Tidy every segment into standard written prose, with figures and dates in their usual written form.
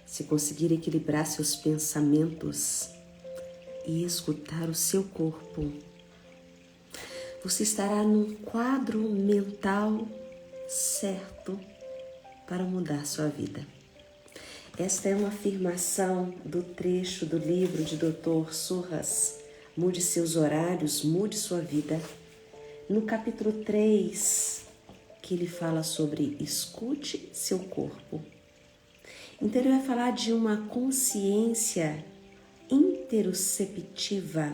Se conseguir equilibrar seus pensamentos e escutar o seu corpo, você estará num quadro mental certo para mudar sua vida. Esta é uma afirmação do trecho do livro de Dr. Surras, Mude Seus Horários, Mude Sua Vida, no capítulo 3, que ele fala sobre escute seu corpo. Então ele vai falar de uma consciência interoceptiva.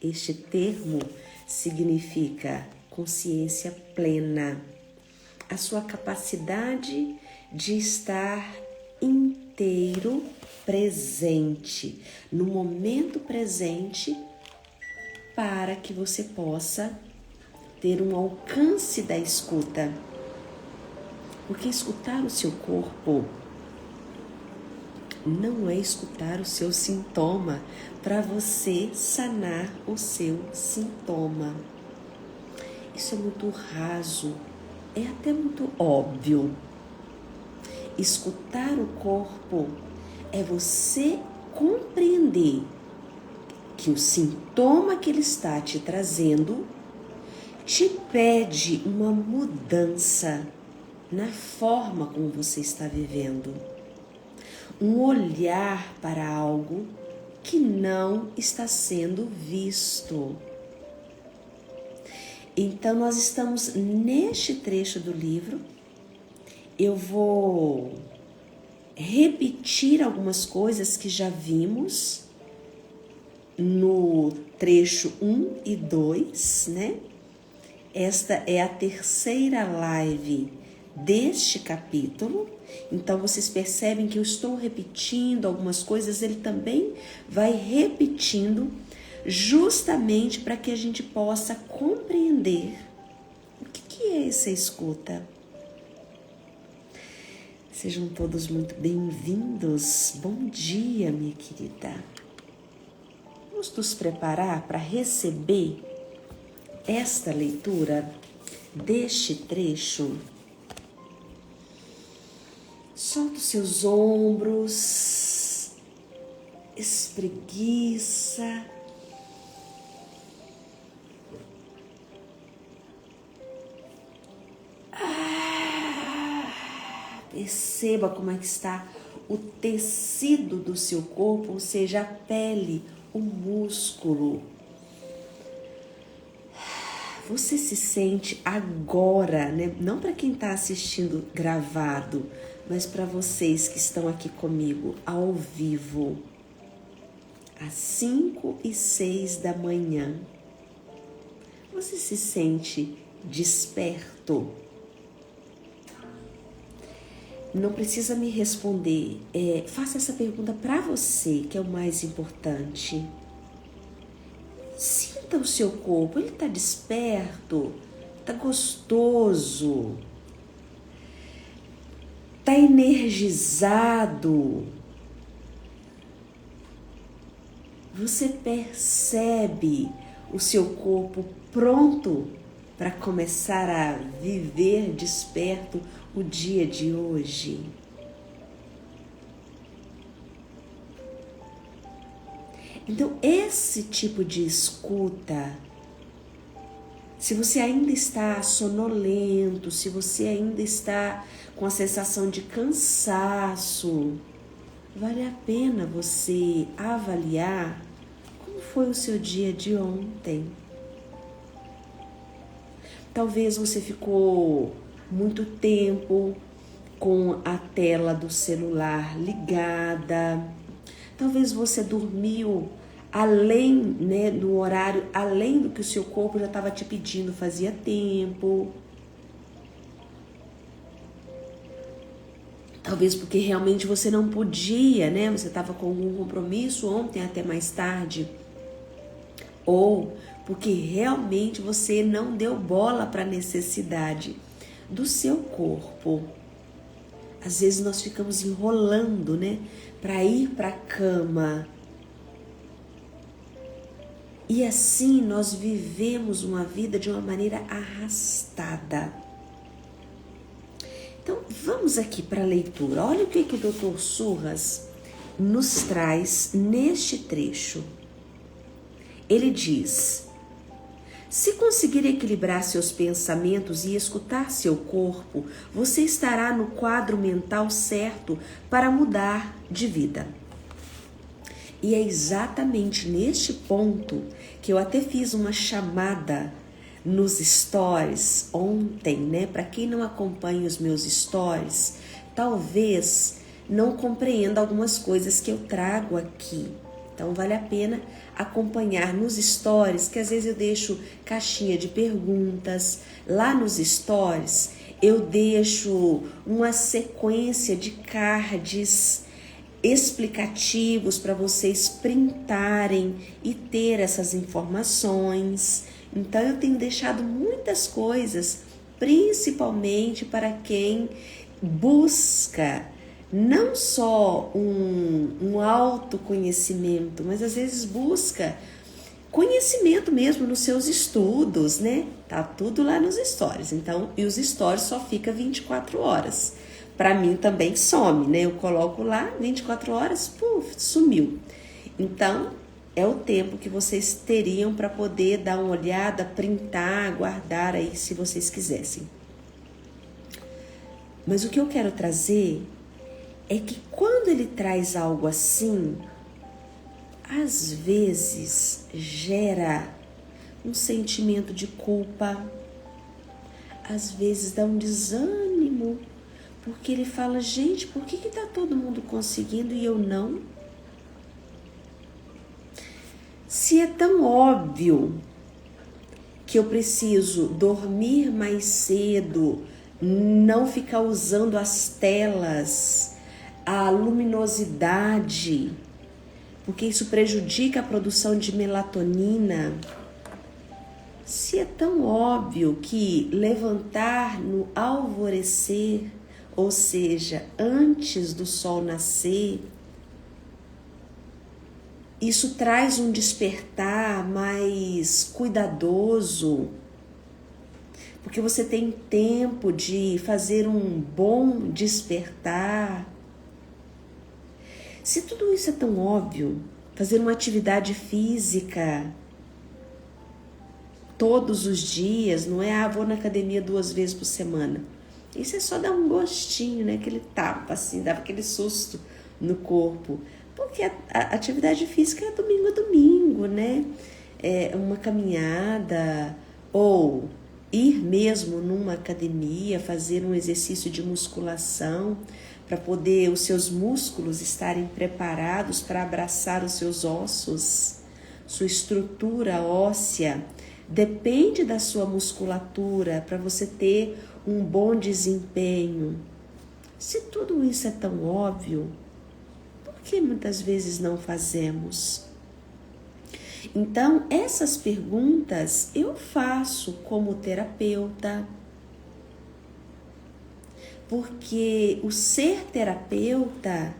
Este termo significa consciência plena, a sua capacidade de estar inteiro presente, no momento presente, para que você possa ter um alcance da escuta. Porque escutar o seu corpo não é escutar o seu sintoma para você sanar o seu sintoma. Isso é muito raso, é até muito óbvio. Escutar o corpo é você compreender que o sintoma que ele está te trazendo te pede uma mudança na forma como você está vivendo. Um olhar para algo que não está sendo visto. Então, nós estamos neste trecho do livro. Eu vou repetir algumas coisas que já vimos no trecho 1 e 2, né? Esta é a terceira live deste capítulo. Então, vocês percebem que eu estou repetindo algumas coisas, ele também vai repetindo, justamente para que a gente possa compreender o que é essa escuta. Sejam todos muito bem-vindos. Bom dia, minha querida. Vamos nos preparar para receber esta leitura deste trecho. Solta os seus ombros, espreguiça. Perceba como é que está o tecido do seu corpo, ou seja, a pele, o músculo. Você se sente agora, né? Não para quem está assistindo gravado, mas para vocês que estão aqui comigo ao vivo, às 5:06 da manhã. Você se sente desperto? Não precisa me responder. Faça essa pergunta para você, que é o mais importante. Sinta o seu corpo, ele está desperto, está gostoso, está energizado. Você percebe o seu corpo pronto para começar a viver desperto o dia de hoje? Então, esse tipo de escuta, se você ainda está sonolento, se você ainda está com a sensação de cansaço, vale a pena você avaliar como foi o seu dia de ontem. Talvez você ficou muito tempo com a tela do celular ligada. Talvez você dormiu além, né, do horário, além do que o seu corpo já estava te pedindo, fazia tempo. Talvez porque realmente você não podia, né? Você estava com algum compromisso ontem até mais tarde. Ou porque realmente você não deu bola para a necessidade do seu corpo. Às vezes nós ficamos enrolando, né, para ir para a cama. E assim nós vivemos uma vida de uma maneira arrastada. Então, vamos aqui para a leitura. Olha o que o Dr. Surras nos traz neste trecho. Ele diz: se conseguir equilibrar seus pensamentos e escutar seu corpo, você estará no quadro mental certo para mudar de vida. E é exatamente neste ponto que eu até fiz uma chamada nos stories ontem, né? Para quem não acompanha os meus stories, talvez não compreenda algumas coisas que eu trago aqui. Então vale a pena acompanhar nos stories, que às vezes eu deixo caixinha de perguntas. Lá nos stories eu deixo uma sequência de cards explicativos para vocês printarem e ter essas informações. Então eu tenho deixado muitas coisas, principalmente para quem busca não só um autoconhecimento, mas às vezes busca conhecimento mesmo nos seus estudos, né? Tá tudo lá nos stories. Então, e os stories só fica 24 horas. Para mim também some, né? Eu coloco lá 24 horas, puf, sumiu. Então, é o tempo que vocês teriam para poder dar uma olhada, printar, guardar aí se vocês quisessem. Mas o que eu quero trazer é que quando ele traz algo assim, às vezes gera um sentimento de culpa, às vezes dá um desânimo, porque ele fala, gente, por que tá todo mundo conseguindo e eu não? Se é tão óbvio que eu preciso dormir mais cedo, não ficar usando as telas, a luminosidade, porque isso prejudica a produção de melatonina. Se é tão óbvio que levantar no alvorecer, ou seja, antes do sol nascer, isso traz um despertar mais cuidadoso, porque você tem tempo de fazer um bom despertar. Se tudo isso é tão óbvio, fazer uma atividade física todos os dias, não é, vou na academia 2 vezes por semana. Isso é só dar um gostinho, né? Aquele tapa assim, dava aquele susto no corpo. Porque a atividade física é domingo a domingo, né? É uma caminhada ou ir mesmo numa academia, fazer um exercício de musculação para poder os seus músculos estarem preparados para abraçar os seus ossos. Sua estrutura óssea depende da sua musculatura para você ter um bom desempenho. Se tudo isso é tão óbvio, por que muitas vezes não fazemos? Então, essas perguntas eu faço como terapeuta, porque o ser terapeuta,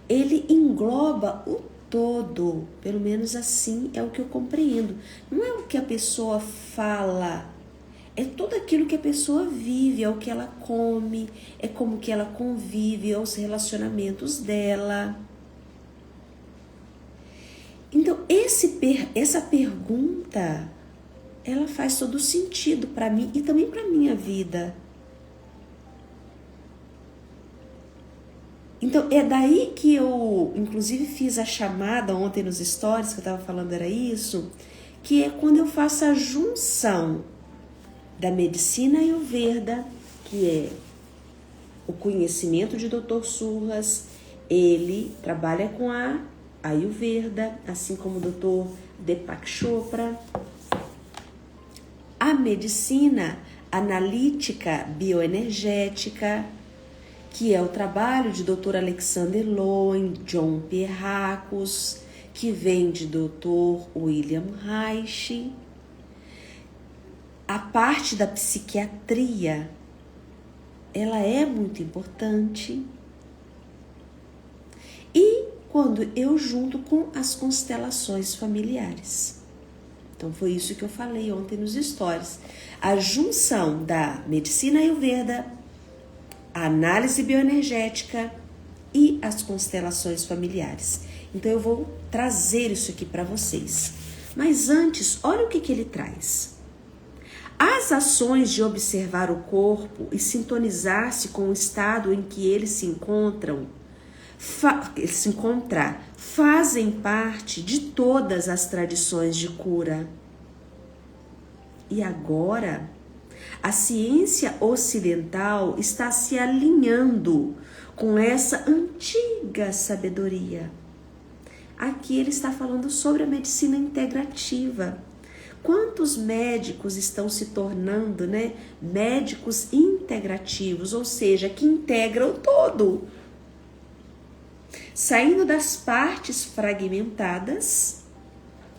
ele engloba o todo, pelo menos assim é o que eu compreendo. Não é o que a pessoa fala, é tudo aquilo que a pessoa vive, é o que ela come, é como que ela convive, é os relacionamentos dela. Então, essa pergunta, ela faz todo sentido para mim e também para minha vida. Então, é daí que eu, inclusive, fiz a chamada ontem nos stories, que eu estava falando era isso, que é quando eu faço a junção da medicina Ayurveda, que é o conhecimento de Dr. Surras, ele trabalha com a Ayurveda, assim como o Dr. Deepak Chopra, a medicina analítica bioenergética, que é o trabalho de Dr. Alexander Lowen, John Pierracos, que vem de Dr. William Reich. A parte da psiquiatria, ela é muito importante. E quando eu junto com as constelações familiares. Então foi isso que eu falei ontem nos stories. A junção da medicina Ayurveda, a análise bioenergética e as constelações familiares. Então eu vou trazer isso aqui para vocês. Mas antes, olha o que ele traz. As ações de observar o corpo e sintonizar-se com o estado em que ele se encontra, fazem parte de todas as tradições de cura. E agora, a ciência ocidental está se alinhando com essa antiga sabedoria. Aqui ele está falando sobre a medicina integrativa. Quantos médicos estão se tornando, médicos integrativos, ou seja, que integram o todo, saindo das partes fragmentadas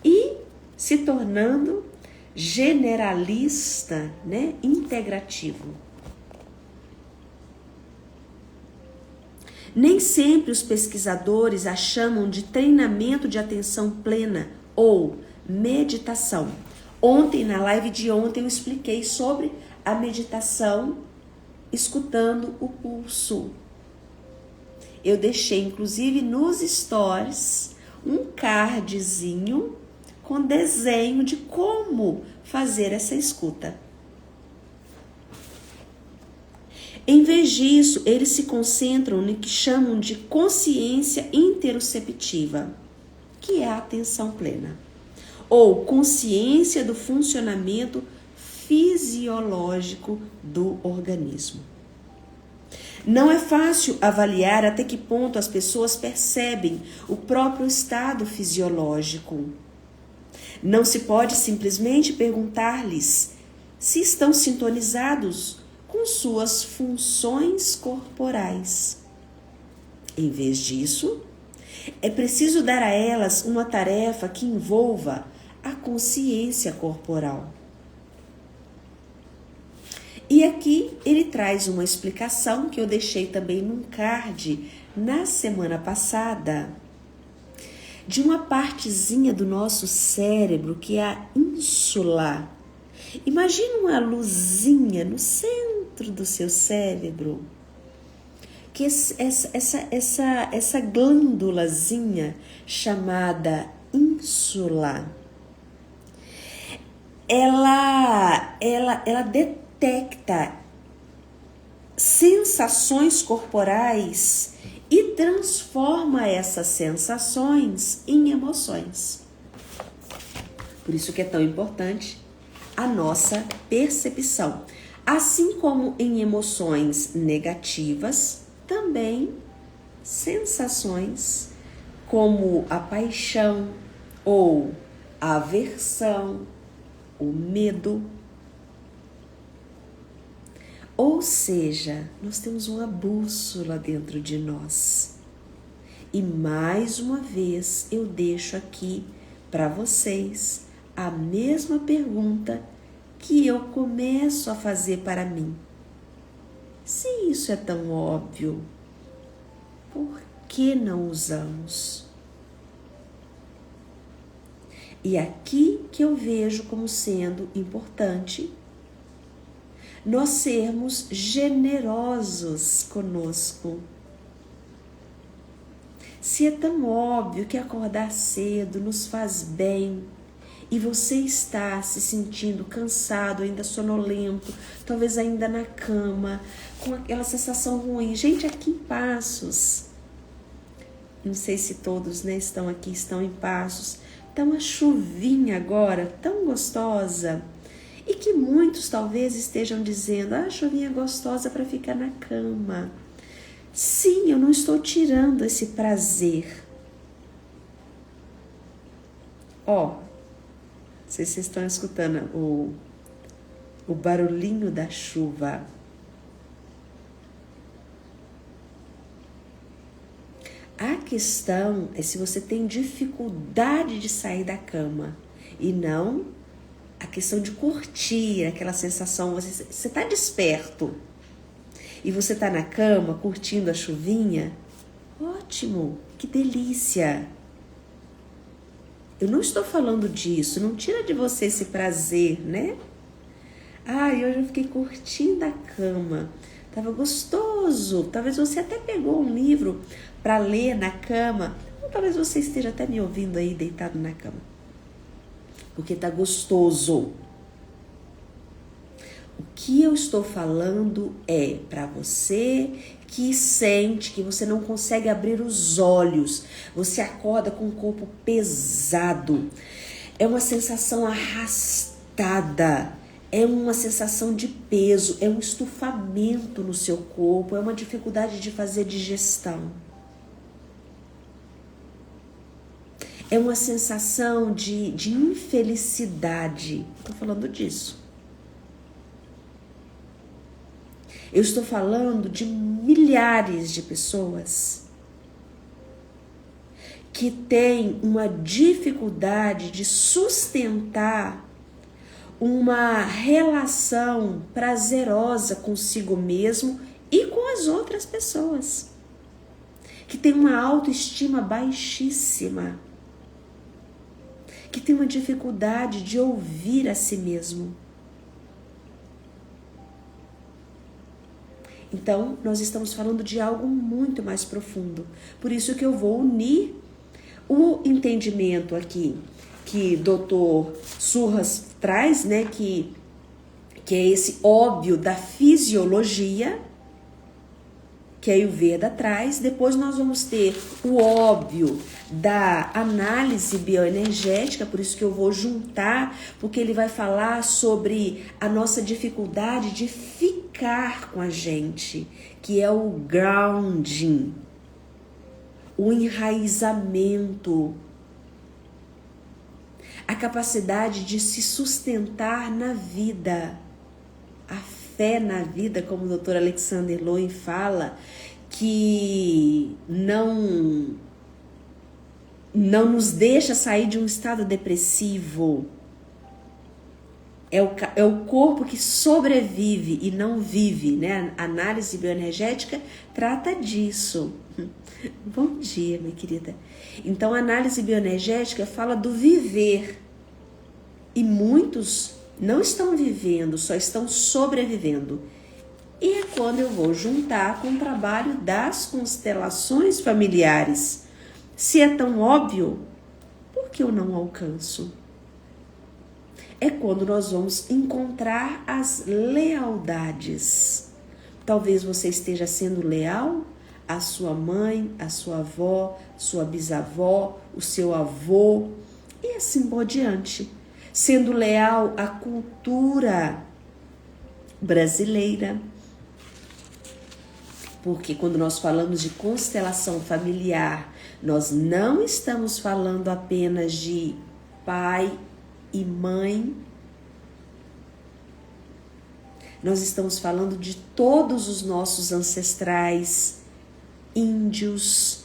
e se tornando generalista, integrativo. Nem sempre os pesquisadores a chamam de treinamento de atenção plena ou meditação. Ontem, na live de ontem, eu expliquei sobre a meditação escutando o pulso. Eu deixei, inclusive, nos stories, um cardzinho com desenho de como fazer essa escuta. Em vez disso, eles se concentram no que chamam de consciência interoceptiva, que é a atenção plena, ou consciência do funcionamento fisiológico do organismo. Não é fácil avaliar até que ponto as pessoas percebem o próprio estado fisiológico. Não se pode simplesmente perguntar-lhes se estão sintonizados com suas funções corporais. Em vez disso, é preciso dar a elas uma tarefa que envolva a consciência corporal. E aqui ele traz uma explicação que eu deixei também num card na semana passada, de uma partezinha do nosso cérebro que é a ínsula. Imagina uma luzinha no centro do seu cérebro, que essa glândulazinha chamada ínsula, ela detecta sensações corporais e transforma essas sensações em emoções. Por isso que é tão importante a nossa percepção. Assim como em emoções negativas, também sensações como a paixão ou a aversão, o medo. Ou seja, nós temos uma bússola dentro de nós. E mais uma vez eu deixo aqui para vocês a mesma pergunta que eu começo a fazer para mim. Se isso é tão óbvio, por que não usamos? E aqui que eu vejo como sendo importante nós sermos generosos conosco. Se é tão óbvio que acordar cedo nos faz bem e você está se sentindo cansado, ainda sonolento, talvez ainda na cama, com aquela sensação ruim. Gente, aqui em Passos, não sei se todos estão aqui, estão em Passos, tá uma chuvinha agora tão gostosa. E que muitos talvez estejam dizendo, chuvinha gostosa para ficar na cama. Sim, eu não estou tirando esse prazer. Não sei se vocês estão escutando o barulhinho da chuva. A questão é se você tem dificuldade de sair da cama e não a questão de curtir aquela sensação. Você está desperto e você está na cama curtindo a chuvinha. Ótimo, que delícia. Eu não estou falando disso, não tira de você esse prazer, hoje eu fiquei curtindo a cama. Estava gostoso. Talvez você até pegou um livro para ler na cama. Ou talvez você esteja até me ouvindo aí deitado na cama. Porque está gostoso. O que eu estou falando é para você que sente que você não consegue abrir os olhos. Você acorda com o corpo pesado. É uma sensação arrastada. É uma sensação de peso, é um estufamento no seu corpo, é uma dificuldade de fazer digestão. É uma sensação de infelicidade. Estou falando disso. Eu estou falando de milhares de pessoas que têm uma dificuldade de sustentar uma relação prazerosa consigo mesmo e com as outras pessoas, que tem uma autoestima baixíssima, que tem uma dificuldade de ouvir a si mesmo. Então, nós estamos falando de algo muito mais profundo. Por isso que eu vou unir o entendimento aqui que Dr. Surras traz, né, que é esse óbvio da fisiologia, que a Ayurveda traz. Depois nós vamos ter o óbvio da análise bioenergética, por isso que eu vou juntar, porque ele vai falar sobre a nossa dificuldade de ficar com a gente, que é o grounding, o enraizamento, a capacidade de se sustentar na vida, a fé na vida, como o Dr. Alexander Lowen fala, que não nos deixa sair de um estado depressivo. É o corpo que sobrevive e não vive, né? A análise bioenergética trata disso. Bom dia, minha querida. Então, a análise bioenergética fala do viver. E muitos não estão vivendo, só estão sobrevivendo. E é quando eu vou juntar com o trabalho das constelações familiares. Se é tão óbvio, por que eu não alcanço? É quando nós vamos encontrar as lealdades. Talvez você esteja sendo leal à sua mãe, à sua avó, sua bisavó, o seu avô e assim por diante. Sendo leal à cultura brasileira. Porque quando nós falamos de constelação familiar, nós não estamos falando apenas de pai e mãe. Nós estamos falando de todos os nossos ancestrais índios.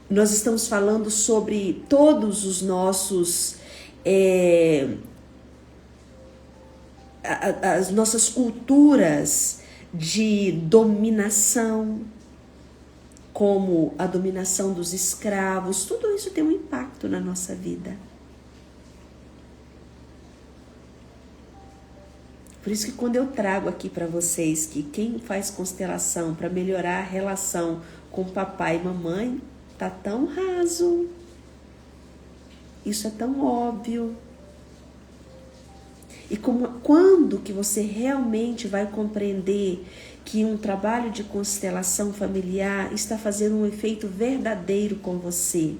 Nós estamos falando sobre todos os nossos as nossas culturas de dominação, como a dominação dos escravos. Tudo isso tem um impacto na nossa vida. Por isso que quando eu trago aqui para vocês que quem faz constelação para melhorar a relação com papai e mamãe, tá tão raso. Isso é tão óbvio. E quando que você realmente vai compreender que um trabalho de constelação familiar está fazendo um efeito verdadeiro com você?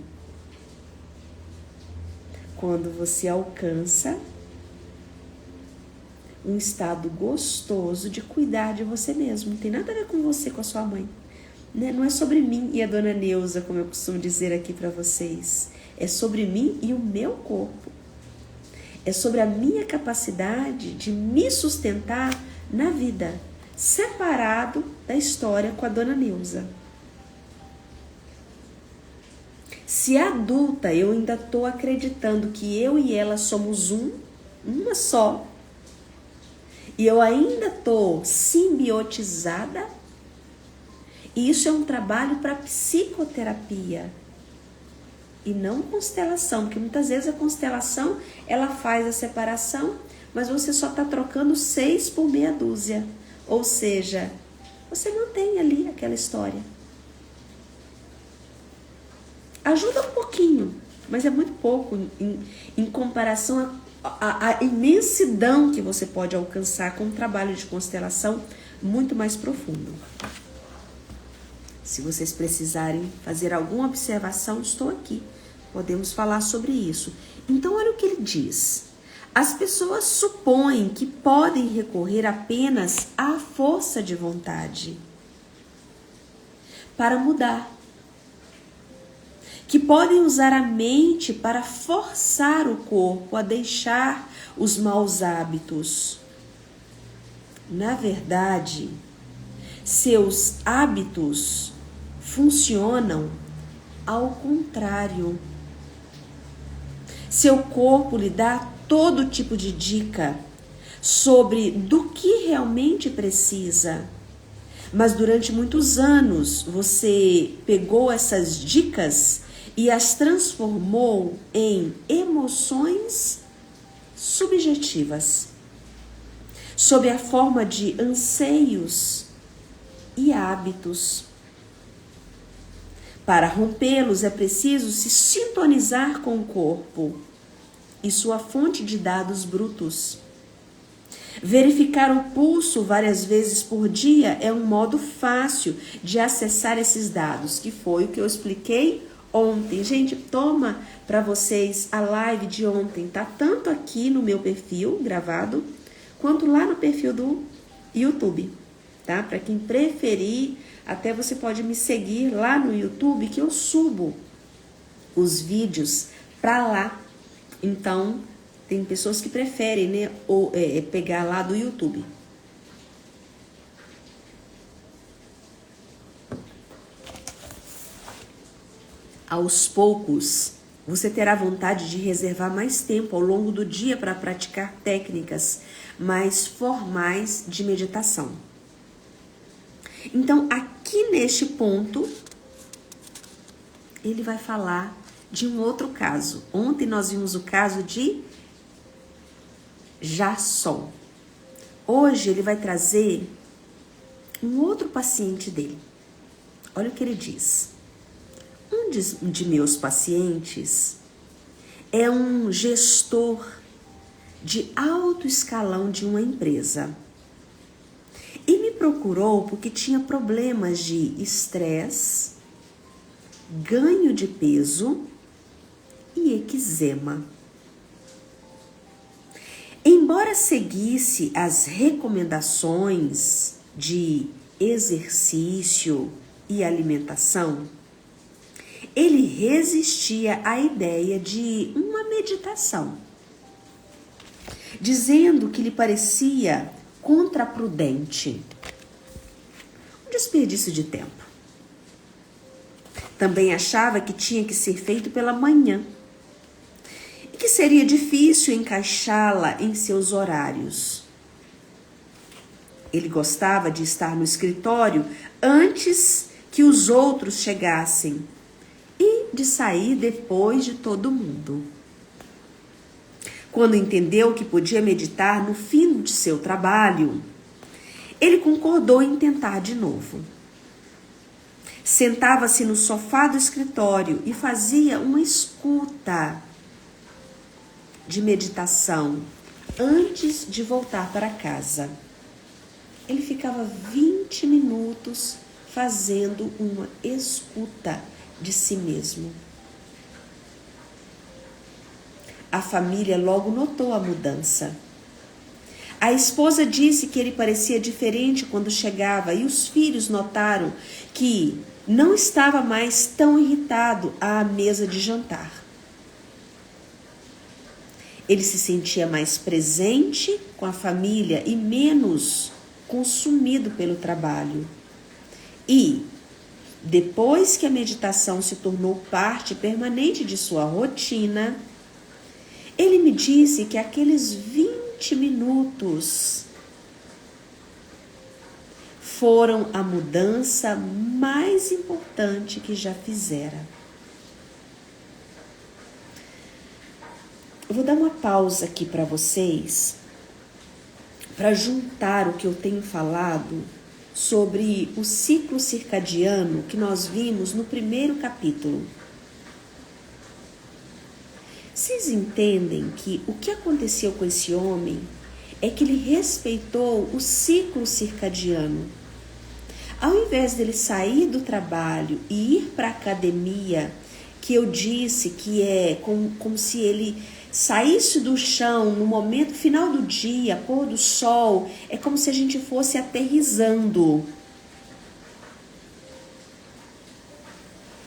Quando você alcança um estado gostoso de cuidar de você mesmo. Não tem nada a ver com você, com a sua mãe. Né? Não é sobre mim e a dona Neuza, como eu costumo dizer aqui para vocês. É sobre mim e o meu corpo. É sobre a minha capacidade de me sustentar na vida, separado da história com a dona Neuza. Se adulta, eu ainda estou acreditando que eu e ela somos uma só, e eu ainda estou simbiotizada, e isso é um trabalho para psicoterapia e não constelação, porque muitas vezes a constelação ela faz a separação, mas você só está trocando 6 por meia dúzia. Ou seja, você mantém ali aquela história. Ajuda um pouquinho, mas é muito pouco em comparação à imensidão que você pode alcançar com um trabalho de constelação muito mais profundo. Se vocês precisarem fazer alguma observação, estou aqui. Podemos falar sobre isso. Então, olha o que ele diz. As pessoas supõem que podem recorrer apenas à força de vontade para mudar. Que podem usar a mente para forçar o corpo a deixar os maus hábitos. Na verdade, seus hábitos funcionam ao contrário. Seu corpo lhe dá todo tipo de dica sobre do que realmente precisa. Mas durante muitos anos você pegou essas dicas e as transformou em emoções subjetivas, sob a forma de anseios e hábitos. Para rompê-los é preciso se sintonizar com o corpo e sua fonte de dados brutos. Verificar o pulso várias vezes por dia é um modo fácil de acessar esses dados, que foi o que eu expliquei ontem. Gente, toma para vocês a live de ontem, tá? Tanto aqui no meu perfil gravado, quanto lá no perfil do YouTube, tá? Para quem preferir, até você pode me seguir lá no YouTube, que eu subo os vídeos para lá. Então, tem pessoas que preferem, né, pegar lá do YouTube. Aos poucos, você terá vontade de reservar mais tempo ao longo do dia para praticar técnicas mais formais de meditação. Então, aqui neste ponto, ele vai falar de um outro caso. Ontem nós vimos o caso de Jasson. Hoje ele vai trazer um outro paciente dele. Olha o que ele diz. Um de meus pacientes é um gestor de alto escalão de uma empresa. E me procurou porque tinha problemas de estresse, ganho de peso e eczema. Embora seguisse as recomendações de exercício e alimentação, ele resistia à ideia de uma meditação, dizendo que lhe parecia contraprudente, um desperdício de tempo. Também achava que tinha que ser feito pela manhã e que seria difícil encaixá-la em seus horários. Ele gostava de estar no escritório antes que os outros chegassem e de sair depois de todo mundo. Quando entendeu que podia meditar no fim de seu trabalho, ele concordou em tentar de novo. Sentava-se no sofá do escritório e fazia uma escuta de meditação antes de voltar para casa. Ele ficava 20 minutos fazendo uma escuta de si mesmo. A família logo notou a mudança. A esposa disse que ele parecia diferente quando chegava e os filhos notaram que não estava mais tão irritado à mesa de jantar. Ele se sentia mais presente com a família e menos consumido pelo trabalho. E, depois que a meditação se tornou parte permanente de sua rotina, ele me disse que aqueles 20 minutos foram a mudança mais importante que já fizera. Eu vou dar uma pausa aqui para vocês para juntar o que eu tenho falado sobre o ciclo circadiano que nós vimos no primeiro capítulo. Vocês entendem que o que aconteceu com esse homem é que ele respeitou o ciclo circadiano. Ao invés dele sair do trabalho e ir para a academia, que eu disse que é como se ele saísse do chão no momento final do dia, pôr do sol, é como se a gente fosse aterrissando,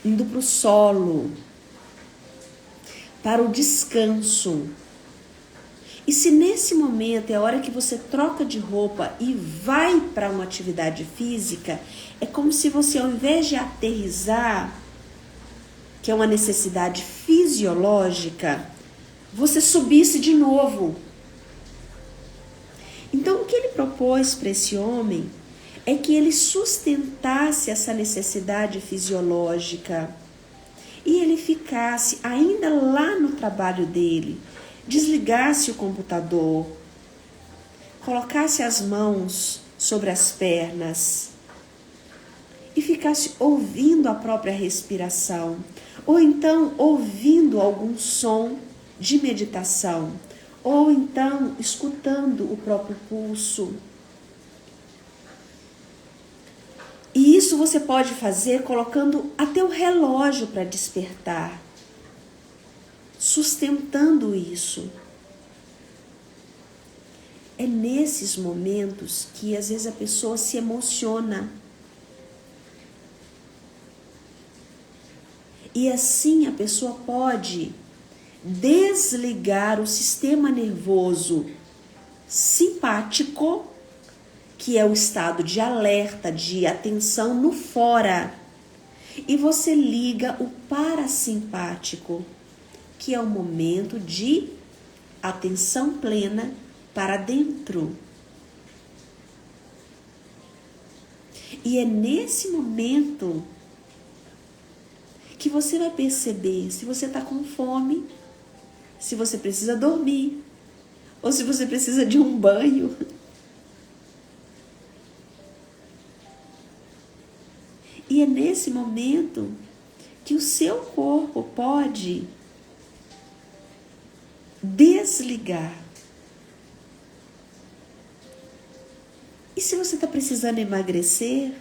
indo para o solo, para o descanso. E se nesse momento é a hora que você troca de roupa e vai para uma atividade física, é como se você, ao invés de aterrissar, que é uma necessidade fisiológica, você subisse de novo. Então, o que ele propôs para esse homem é que ele sustentasse essa necessidade fisiológica e ele ficasse ainda lá no trabalho dele, desligasse o computador, colocasse as mãos sobre as pernas e ficasse ouvindo a própria respiração, ou então ouvindo algum som de meditação, ou então escutando o próprio pulso. E isso você pode fazer colocando até o relógio para despertar, sustentando isso. É nesses momentos que às vezes a pessoa se emociona. E assim a pessoa pode desligar o sistema nervoso simpático, que é o estado de alerta, de atenção no fora, e você liga o parasimpático, que é o momento de atenção plena para dentro. E é nesse momento que você vai perceber se você está com fome, se você precisa dormir, ou se você precisa de um banho. E é nesse momento que o seu corpo pode desligar. E se você está precisando emagrecer,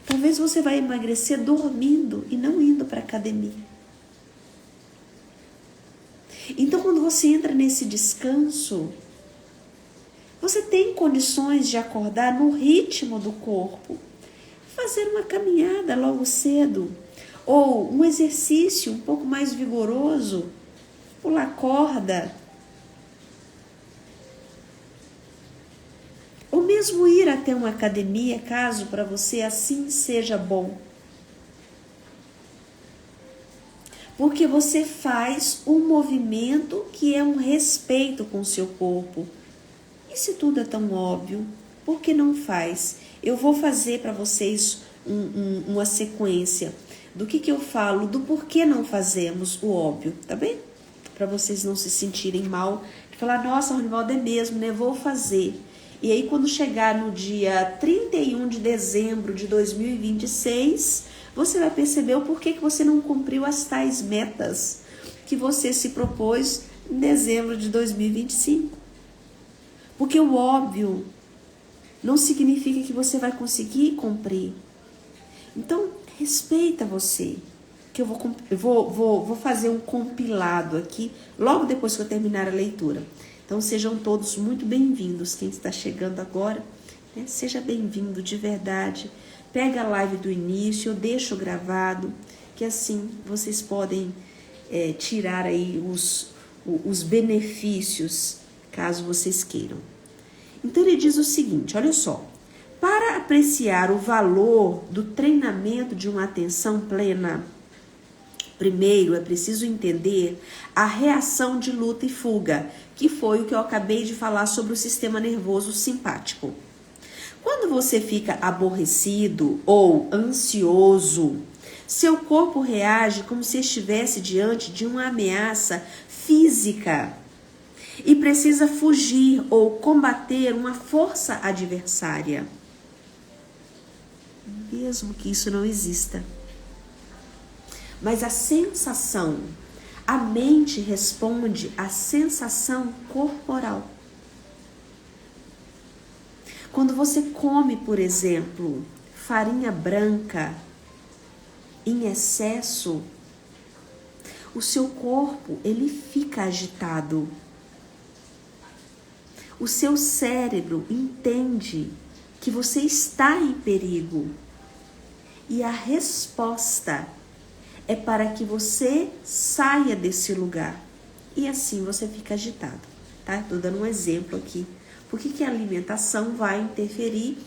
talvez você vai emagrecer dormindo e não indo para a academia. Então, quando você entra nesse descanso, você tem condições de acordar no ritmo do corpo, fazer uma caminhada logo cedo, ou um exercício um pouco mais vigoroso, pular corda, ou mesmo ir até uma academia, caso para você assim seja bom. Porque você faz um movimento que é um respeito com o seu corpo. E se tudo é tão óbvio, por que não faz? Eu vou fazer para vocês uma sequência do que eu falo, do porquê não fazemos o óbvio, tá bem? Para vocês não se sentirem mal, de falar, nossa, Ronivaldo, é mesmo, né? Vou fazer. E aí, quando chegar no dia 31 de dezembro de 2026, você vai perceber o porquê que você não cumpriu as tais metas que você se propôs em dezembro de 2025. Porque o óbvio não significa que você vai conseguir cumprir. Então, respeita você. Que eu vou fazer um compilado aqui, logo depois que eu terminar a leitura. Então, sejam todos muito bem-vindos. Quem está chegando agora, né, seja bem-vindo de verdade. Pega a live do início, eu deixo gravado, que assim vocês podem tirar aí os benefícios, caso vocês queiram. Então, ele diz o seguinte, olha só. Para apreciar o valor do treinamento de uma atenção plena, primeiro é preciso entender a reação de luta e fuga, que foi o que eu acabei de falar sobre o sistema nervoso simpático. Quando você fica aborrecido ou ansioso, seu corpo reage como se estivesse diante de uma ameaça física. e precisa fugir ou combater uma força adversária. Mesmo que isso não exista. Mas a sensação, a mente responde à sensação corporal. Quando você come, por exemplo, farinha branca em excesso, o seu corpo, ele fica agitado. O seu cérebro entende que você está em perigo. E a resposta é para que você saia desse lugar. E assim você fica agitado, tá? Estou dando um exemplo aqui. Por que a alimentação vai interferir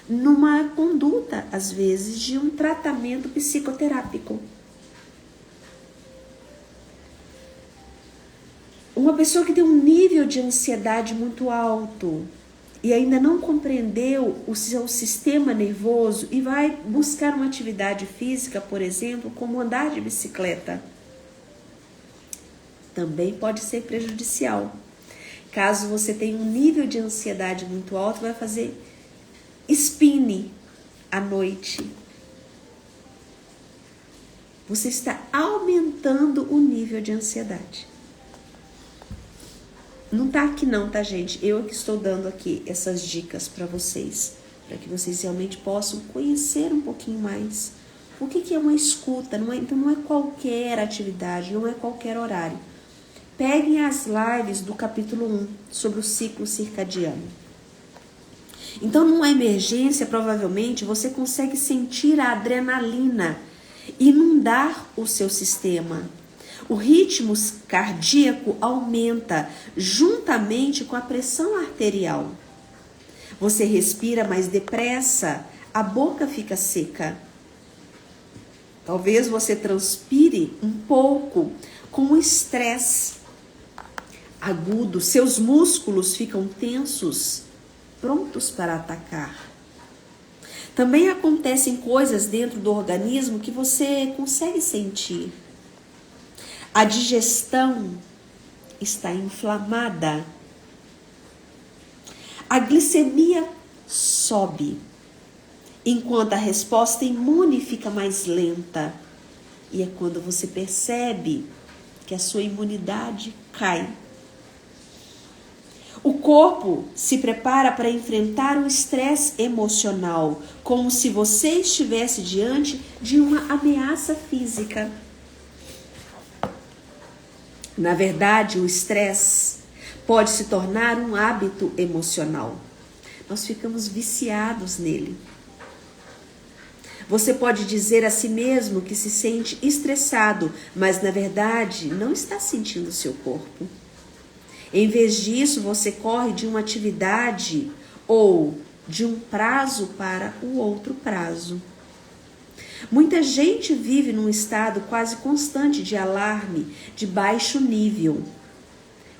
numa conduta, às vezes, de um tratamento psicoterápico? Uma pessoa que tem um nível de ansiedade muito alto e ainda não compreendeu o seu sistema nervoso e vai buscar uma atividade física, por exemplo, como andar de bicicleta, também pode ser prejudicial. Caso você tenha um nível de ansiedade muito alto, vai fazer spinning à noite. Você está aumentando o nível de ansiedade. Não tá aqui não, tá, gente? Eu que estou dando aqui essas dicas para vocês, para que vocês realmente possam conhecer um pouquinho mais. O que é uma escuta? Então não é qualquer atividade, não é qualquer horário. Peguem as lives do capítulo 1 sobre o ciclo circadiano. Então, numa emergência, provavelmente, você consegue sentir a adrenalina inundar o seu sistema. O ritmo cardíaco aumenta juntamente com a pressão arterial. Você respira mais depressa, a boca fica seca. Talvez você transpire um pouco com o estresse agudo, seus músculos ficam tensos, prontos para atacar. Também acontecem coisas dentro do organismo que você consegue sentir. A digestão está inflamada. A glicemia sobe, enquanto a resposta imune fica mais lenta. E é quando você percebe que a sua imunidade cai. O corpo se prepara para enfrentar o estresse emocional, como se você estivesse diante de uma ameaça física. Na verdade, o estresse pode se tornar um hábito emocional. Nós ficamos viciados nele. Você pode dizer a si mesmo que se sente estressado, mas na verdade não está sentindo o seu corpo. Em vez disso, você corre de uma atividade ou de um prazo para o outro prazo. Muita gente vive num estado quase constante de alarme de baixo nível,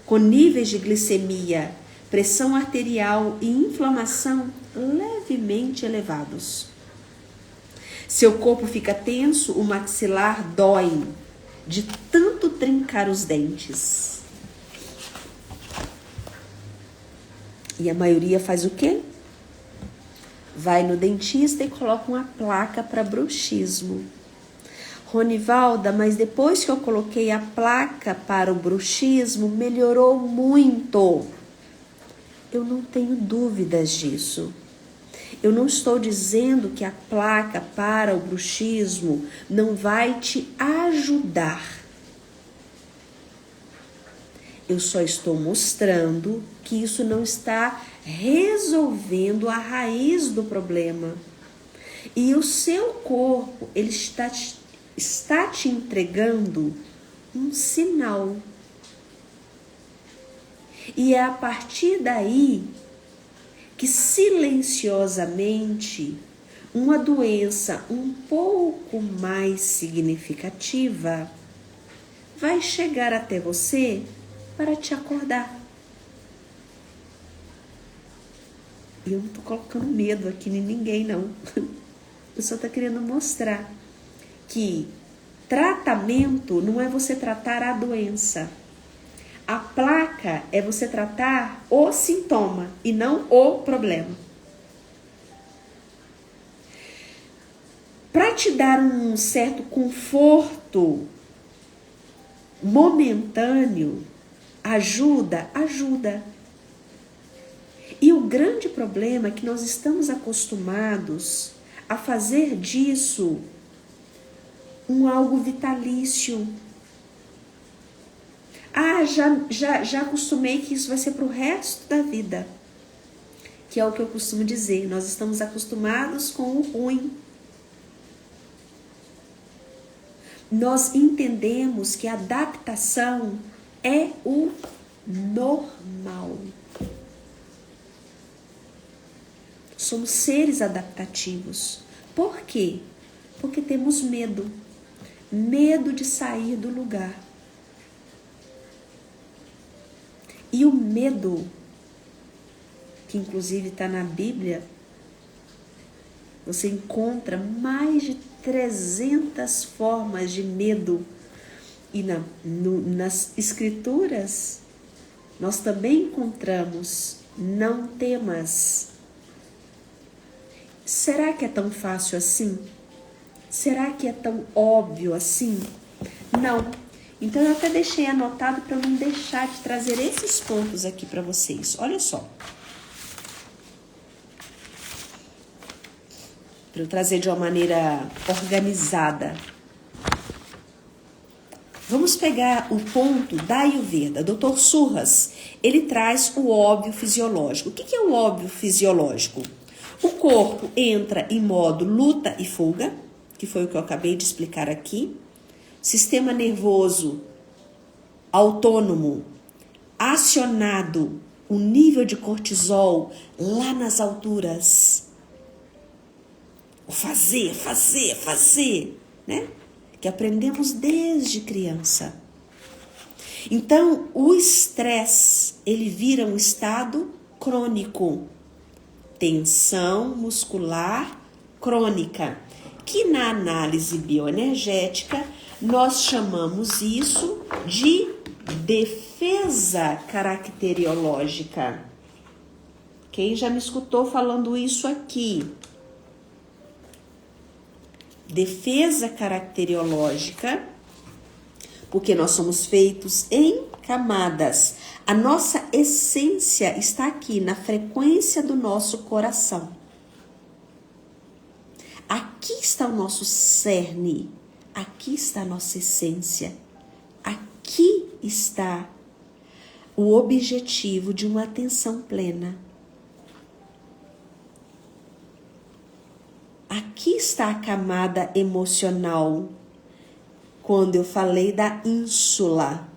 com níveis de glicemia, pressão arterial e inflamação levemente elevados. Seu corpo fica tenso, o maxilar dói de tanto trincar os dentes. E a maioria faz o quê? Vai no dentista e coloca uma placa para bruxismo. Ronivalda, mas depois que eu coloquei a placa para o bruxismo, melhorou muito. Eu não tenho dúvidas disso. Eu não estou dizendo que a placa para o bruxismo não vai te ajudar. Eu só estou mostrando que isso não está resolvendo a raiz do problema. E o seu corpo, ele está te entregando um sinal. E é a partir daí que silenciosamente uma doença um pouco mais significativa vai chegar até você para te acordar. E eu não estou colocando medo aqui em ninguém, não. Eu só estou querendo mostrar que tratamento não é você tratar a doença. A placa é você tratar o sintoma e não o problema. Para te dar um certo conforto momentâneo, ajuda. E o grande problema é que nós estamos acostumados a fazer disso um algo vitalício. Já acostumei que isso vai ser para o resto da vida. Que é o que eu costumo dizer. Nós estamos acostumados com o ruim. Nós entendemos que a adaptação é o normal. Somos seres adaptativos. Por quê? Porque temos medo. Medo de sair do lugar. E o medo, que inclusive está na Bíblia, você encontra mais de 300 formas de medo. E nas escrituras, nós também encontramos não temas. Será que é tão fácil assim? Será que é tão óbvio assim? Não. Então eu até deixei anotado para não deixar de trazer esses pontos aqui para vocês. Olha só. Para eu trazer de uma maneira organizada. Vamos pegar o ponto da Ayurveda. Dr. Surras, ele traz o óbvio fisiológico. O que é o óbvio fisiológico? O corpo entra em modo luta e fuga, que foi o que eu acabei de explicar aqui. Sistema nervoso autônomo, acionado, o nível de cortisol lá nas alturas. O fazer, né? Que aprendemos desde criança. Então, o estresse, ele vira um estado crônico. Tensão muscular crônica, que na análise bioenergética nós chamamos isso de defesa caracteriológica. Quem já me escutou falando isso aqui? Defesa caracteriológica, porque nós somos feitos em camadas. A nossa essência está aqui, na frequência do nosso coração. Aqui está o nosso cerne, aqui está a nossa essência, aqui está o objetivo de uma atenção plena. Aqui está a camada emocional, quando eu falei da ínsula,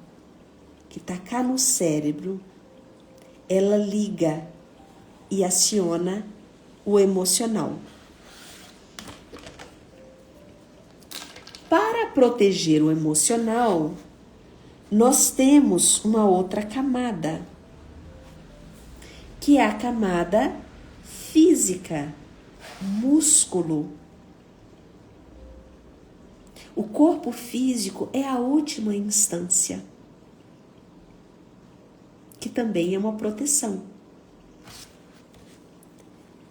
que está cá no cérebro, ela liga e aciona o emocional. Para proteger o emocional, nós temos uma outra camada, que é a camada física, músculo. O corpo físico é a última instância, que também é uma proteção.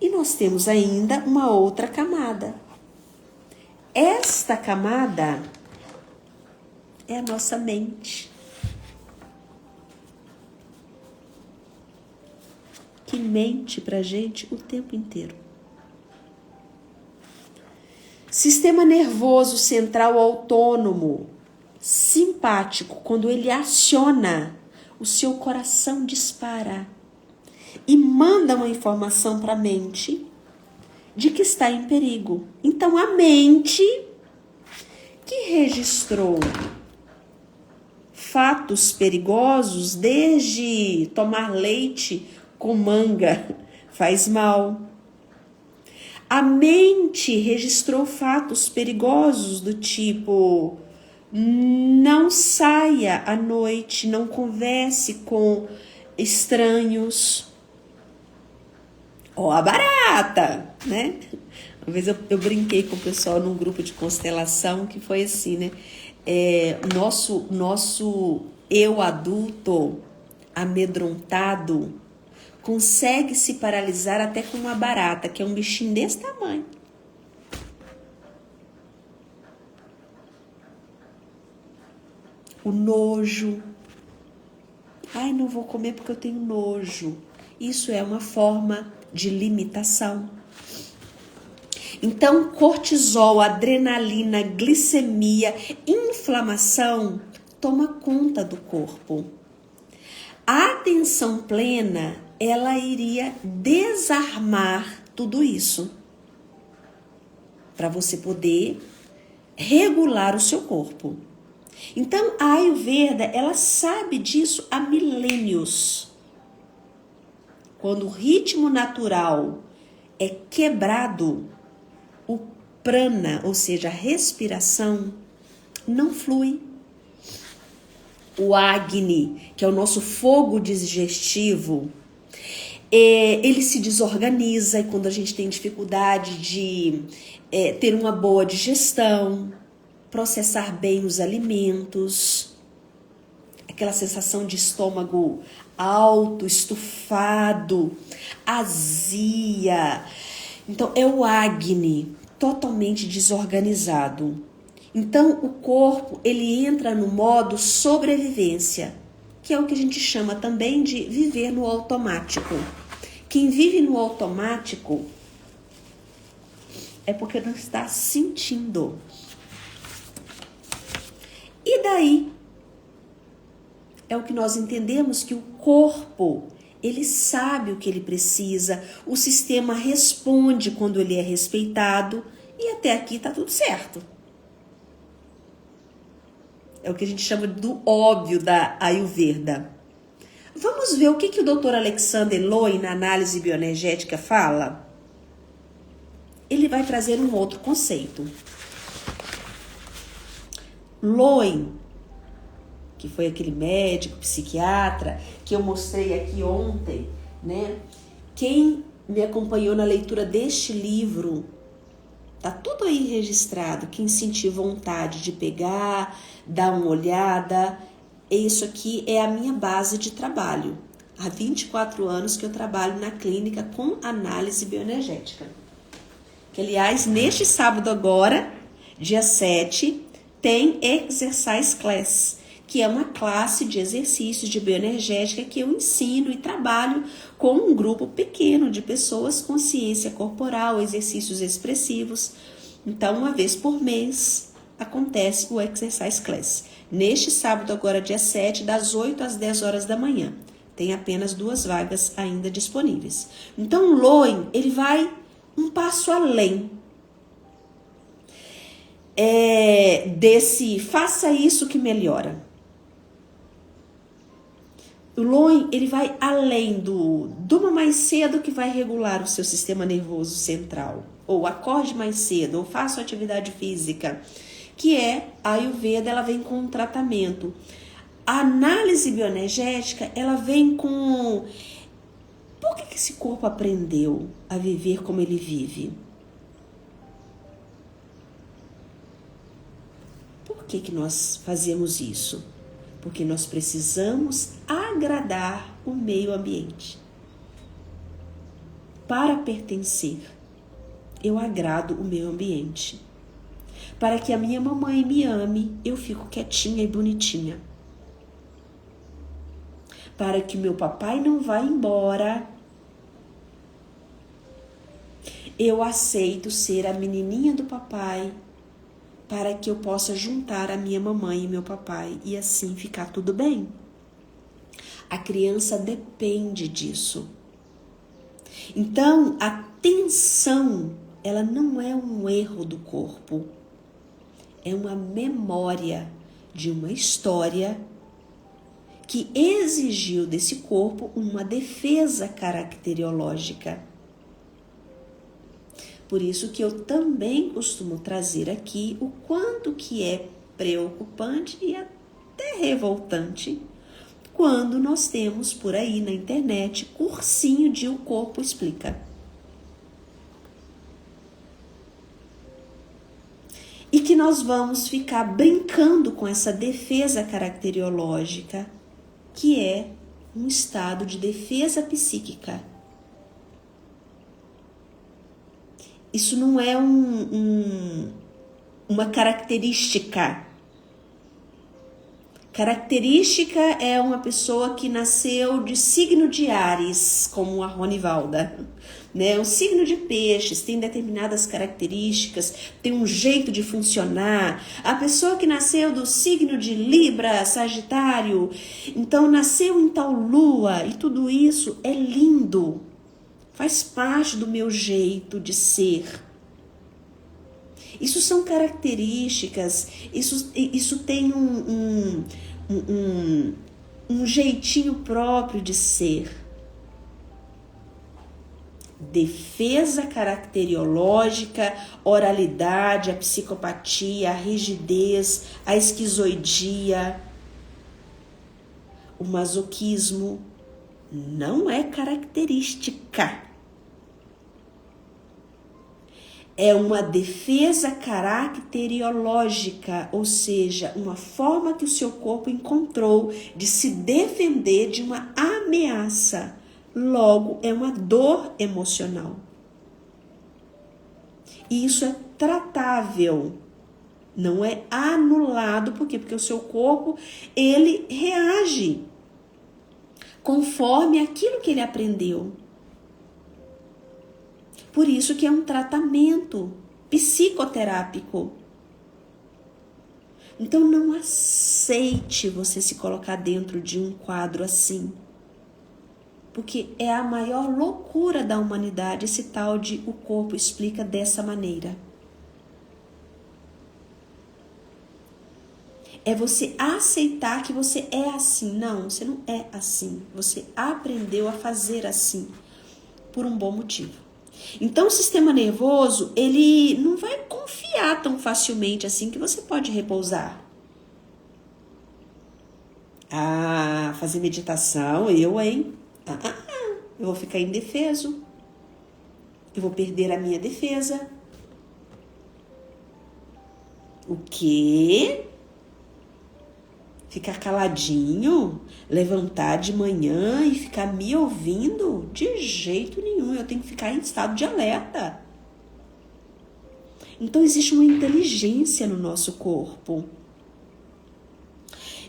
E nós temos ainda uma outra camada. Esta camada é a nossa mente, que mente pra gente o tempo inteiro. Sistema nervoso central autônomo, simpático, quando ele aciona, o seu coração dispara e manda uma informação para a mente de que está em perigo. Então a mente que registrou fatos perigosos, desde tomar leite com manga faz mal. A mente registrou fatos perigosos do tipo: não saia à noite, não converse com estranhos. Ó, a barata, né? Uma vez eu brinquei com o pessoal num grupo de constelação que foi assim, né? Eu, adulto, amedrontado, consegue se paralisar até com uma barata, que é um bichinho desse tamanho. O nojo. Ai, não vou comer porque eu tenho nojo. Isso é uma forma de limitação. Então, cortisol, adrenalina, glicemia, inflamação toma conta do corpo. A atenção plena, ela iria desarmar tudo isso para você poder regular o seu corpo. Então, a Ayurveda, ela sabe disso há milênios. Quando o ritmo natural é quebrado, o prana, ou seja, a respiração, não flui. O Agni, que é o nosso fogo digestivo, ele se desorganiza, e quando a gente tem dificuldade de ter uma boa digestão, processar bem os alimentos, aquela sensação de estômago alto, estufado, azia. Então, é o Agni totalmente desorganizado. Então, o corpo, ele entra no modo sobrevivência, que é o que a gente chama também de viver no automático. Quem vive no automático é porque não está sentindo. E daí? É o que nós entendemos, que o corpo, ele sabe o que ele precisa, o sistema responde quando ele é respeitado, e até aqui tá tudo certo. É o que a gente chama do óbvio da Ayurveda. Vamos ver o que o Dr. Alexander Lowen, na análise bioenergética, fala? Ele vai trazer um outro conceito. Lowen, que foi aquele médico, psiquiatra, que eu mostrei aqui ontem, né? Quem me acompanhou na leitura deste livro, tá tudo aí registrado. Quem sentir vontade de pegar, dar uma olhada, isso aqui é a minha base de trabalho. Há 24 anos que eu trabalho na clínica com análise bioenergética. Que, aliás, neste sábado agora, dia 7, tem Exercise Class, que é uma classe de exercícios de bioenergética que eu ensino e trabalho com um grupo pequeno de pessoas, consciência corporal, exercícios expressivos. Então, uma vez por mês, acontece o Exercise Class. Neste sábado, agora dia 7, das 8 às 10 horas da manhã. Tem apenas 2 vagas ainda disponíveis. Então, o Lowen, ele vai um passo além desse faça isso que melhora. O Lowen, ele vai além do durma mais cedo, que vai regular o seu sistema nervoso central, ou acorde mais cedo, ou faça atividade física, que é a Ayurveda, ela vem com um tratamento. A análise bioenergética, ela vem com por que esse corpo aprendeu a viver como ele vive? Por que nós fazemos isso? Porque nós precisamos agradar o meio ambiente. Para pertencer, eu agrado o meio ambiente. Para que a minha mamãe me ame, eu fico quietinha e bonitinha. Para que meu papai não vá embora, eu aceito ser a menininha do papai, para que eu possa juntar a minha mamãe e meu papai e assim ficar tudo bem. A criança depende disso. Então, a tensão, ela não é um erro do corpo, é uma memória de uma história que exigiu desse corpo uma defesa caracteriológica. Por isso que eu também costumo trazer aqui o quanto que é preocupante e até revoltante quando nós temos por aí na internet cursinho de O Corpo Explica. E que nós vamos ficar brincando com essa defesa caracteriológica, que é um estado de defesa psíquica. Isso não é uma característica. Característica é uma pessoa que nasceu de signo de Áries, como a Ronivalda, né? O signo de Peixes tem determinadas características, tem um jeito de funcionar. A pessoa que nasceu do signo de Libra, Sagitário, então nasceu em tal lua, e tudo isso é lindo, faz parte do meu jeito de ser. Isso são características, isso tem um jeitinho próprio de ser. Defesa caracteriológica, oralidade, a psicopatia, a rigidez, a esquizoidia, o masoquismo não é característica. É uma defesa caracteriológica, ou seja, uma forma que o seu corpo encontrou de se defender de uma ameaça. Logo, é uma dor emocional. E isso é tratável, não é anulado. Por quê? Porque o seu corpo, ele reage conforme aquilo que ele aprendeu. Por isso que é um tratamento psicoterápico. Então não aceite você se colocar dentro de um quadro assim. Porque é a maior loucura da humanidade esse tal de o corpo explica dessa maneira. É você aceitar que você é assim. Não, você não é assim. Você aprendeu a fazer assim por um bom motivo. Então o sistema nervoso, ele não vai confiar tão facilmente assim que você pode repousar. Ah, fazer meditação, eu vou ficar indefeso. Eu vou perder a minha defesa. O quê? Ficar caladinho, levantar de manhã e ficar me ouvindo? De jeito nenhum, eu tenho que ficar em estado de alerta. Então existe uma inteligência no nosso corpo.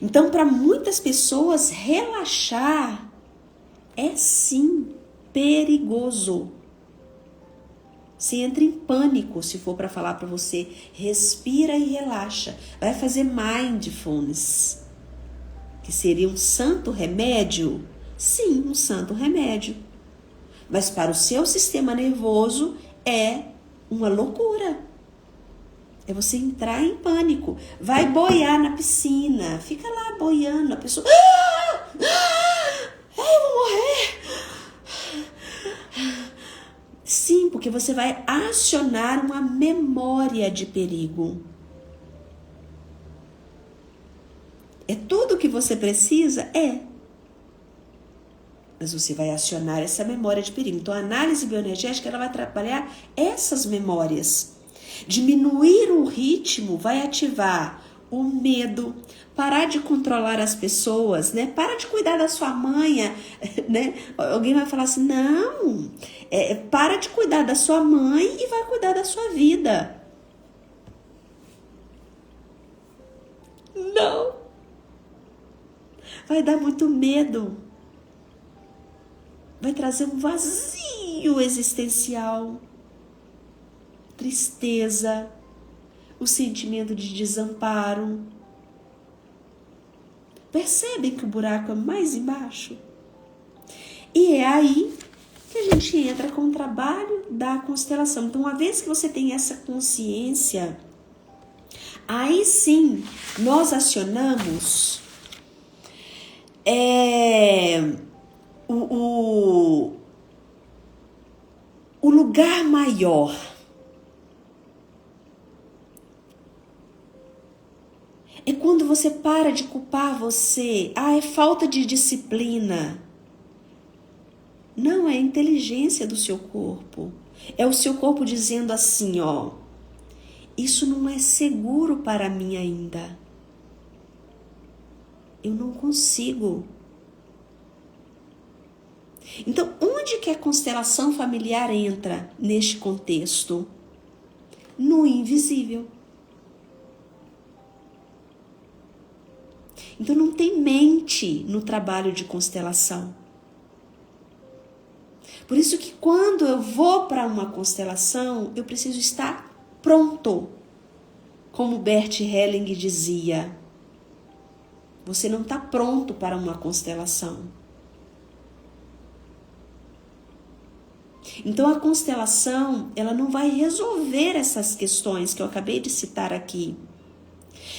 Então, para muitas pessoas, relaxar é sim perigoso. Você entra em pânico se for para falar para você, respira e relaxa. Vai fazer mindfulness, que seria um santo remédio? Sim, um santo remédio. Mas para o seu sistema nervoso é uma loucura. É você entrar em pânico. Vai boiar na piscina. Fica lá boiando. A pessoa... eu vou morrer. Sim, porque você vai acionar uma memória de perigo. É tudo o que você precisa? É. Mas você vai acionar essa memória de perigo. Então, a análise bioenergética ela vai trabalhar essas memórias. Diminuir o ritmo vai ativar o medo, parar de controlar as pessoas, né? Para de cuidar da sua mãe, né? Alguém vai falar assim, não, para de cuidar da sua mãe e vai cuidar da sua vida. Não. Vai dar muito medo. Vai trazer um vazio existencial, tristeza, o sentimento de desamparo. Percebem que o buraco é mais embaixo? E é aí que a gente entra com o trabalho da constelação. Então, uma vez que você tem essa consciência, aí sim nós acionamos o lugar maior. É quando você para de culpar você. É falta de disciplina. Não, é a inteligência do seu corpo. É o seu corpo dizendo assim, isso não é seguro para mim ainda. Eu não consigo. Então, onde que a constelação familiar entra neste contexto? No invisível. Então, não tem mente no trabalho de constelação. Por isso que quando eu vou para uma constelação, eu preciso estar pronto. Como Bert Helling dizia, você não está pronto para uma constelação. Então a constelação, ela não vai resolver essas questões que eu acabei de citar aqui.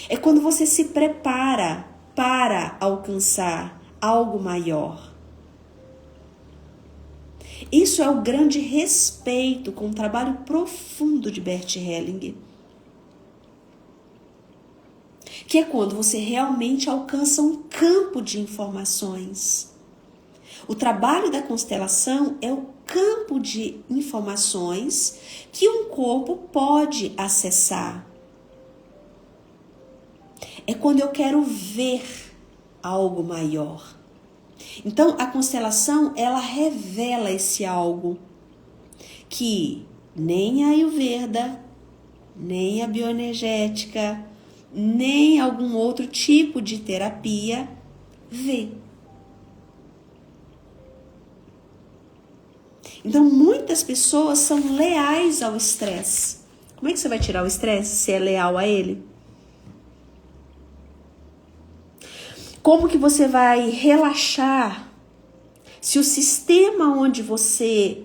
É quando você se prepara para alcançar algo maior. Isso é o grande respeito com o trabalho profundo de Bert Helling. Que é quando você realmente alcança um campo de informações. O trabalho da constelação é o campo de informações que um corpo pode acessar. É quando eu quero ver algo maior. Então, a constelação, ela revela esse algo que nem a Ayurveda, nem a bioenergética, nem algum outro tipo de terapia vê. Então, muitas pessoas são leais ao estresse. Como é que você vai tirar o estresse se é leal a ele? Como que você vai relaxar se o sistema onde você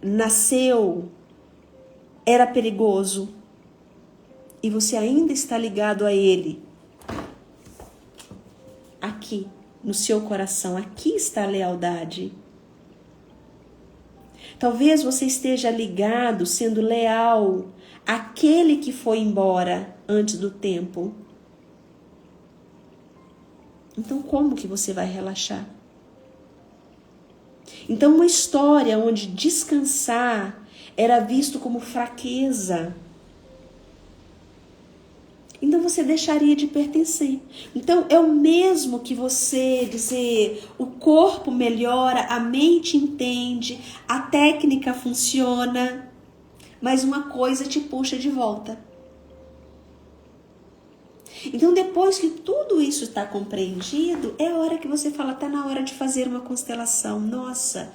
nasceu era perigoso e você ainda está ligado a ele? Aqui, no seu coração, aqui está a lealdade. Talvez você esteja ligado, sendo leal àquele que foi embora antes do tempo. Então, como que você vai relaxar? Então, uma história onde descansar era visto como fraqueza. Então, você deixaria de pertencer. Então, é o mesmo que você dizer, o corpo melhora, a mente entende, a técnica funciona, mas uma coisa te puxa de volta. Então, depois que tudo isso está compreendido, é a hora que você fala, está na hora de fazer uma constelação. Nossa!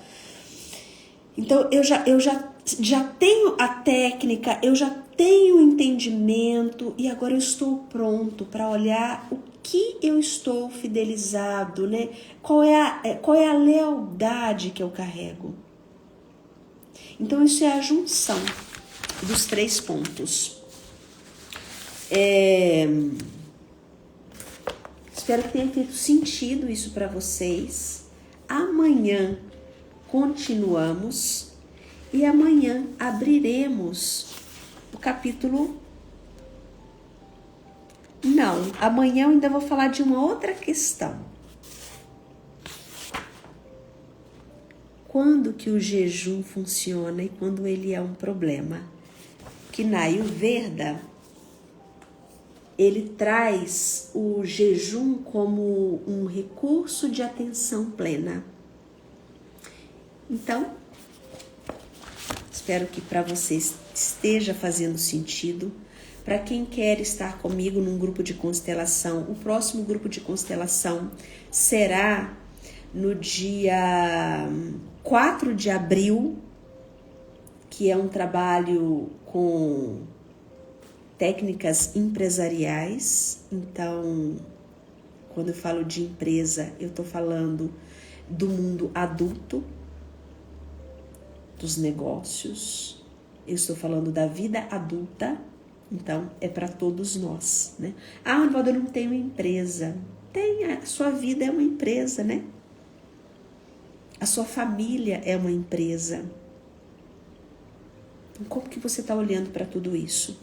Então, eu já tenho a técnica, eu já tenho o entendimento e agora eu estou pronto para olhar o que eu estou fidelizado, né? Qual é a lealdade que eu carrego. Então, isso é a junção dos 3 pontos. Espero que tenha feito sentido isso para vocês. Amanhã continuamos e amanhã abriremos o capítulo. Não, amanhã eu ainda vou falar de uma outra questão. Quando que o jejum funciona e quando ele é um problema? Que na Ayurveda ele traz o jejum como um recurso de atenção plena. Então, espero que para vocês esteja fazendo sentido. Para quem quer estar comigo num grupo de constelação, o próximo grupo de constelação será no dia 4 de abril, que é um trabalho com técnicas empresariais. Então, quando eu falo de empresa, eu estou falando do mundo adulto, dos negócios, eu estou falando da vida adulta, então é para todos nós, né? Ah, Nivaldo, eu não tenho empresa. Tem, a sua vida é uma empresa, né? A sua família é uma empresa. Então, como que você está olhando para tudo isso?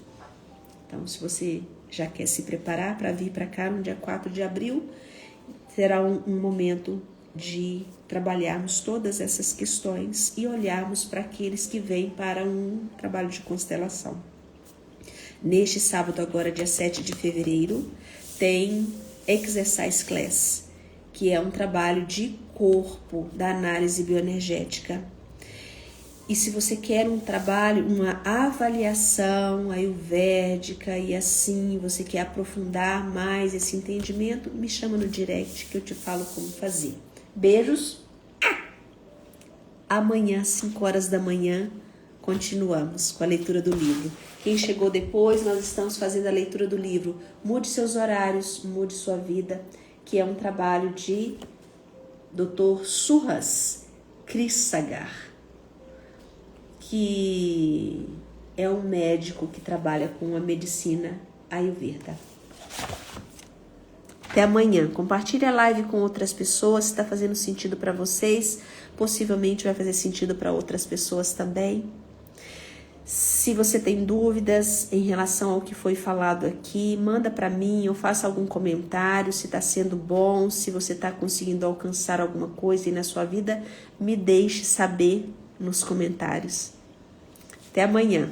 Então, se você já quer se preparar para vir para cá no dia 4 de abril, será um momento de trabalharmos todas essas questões e olharmos para aqueles que vêm para um trabalho de constelação. Neste sábado agora, dia 7 de fevereiro, tem Exercise Class, que é um trabalho de corpo da análise bioenergética. E se você quer um trabalho, uma avaliação ayurvédica e assim você quer aprofundar mais esse entendimento, me chama no direct que eu te falo como fazer. Beijos! Amanhã, 5 horas da manhã, continuamos com a leitura do livro. Quem chegou depois, nós estamos fazendo a leitura do livro Mude Seus Horários, Mude Sua Vida, que é um trabalho de Dr. Suhas Krissagar, que é um médico que trabalha com a medicina Ayurveda. Até amanhã. Compartilhe a live com outras pessoas. Se está fazendo sentido para vocês, possivelmente vai fazer sentido para outras pessoas também. Se você tem dúvidas em relação ao que foi falado aqui, manda para mim ou faça algum comentário, se está sendo bom, se você está conseguindo alcançar alguma coisa aí na sua vida, me deixe saber nos comentários. Até amanhã.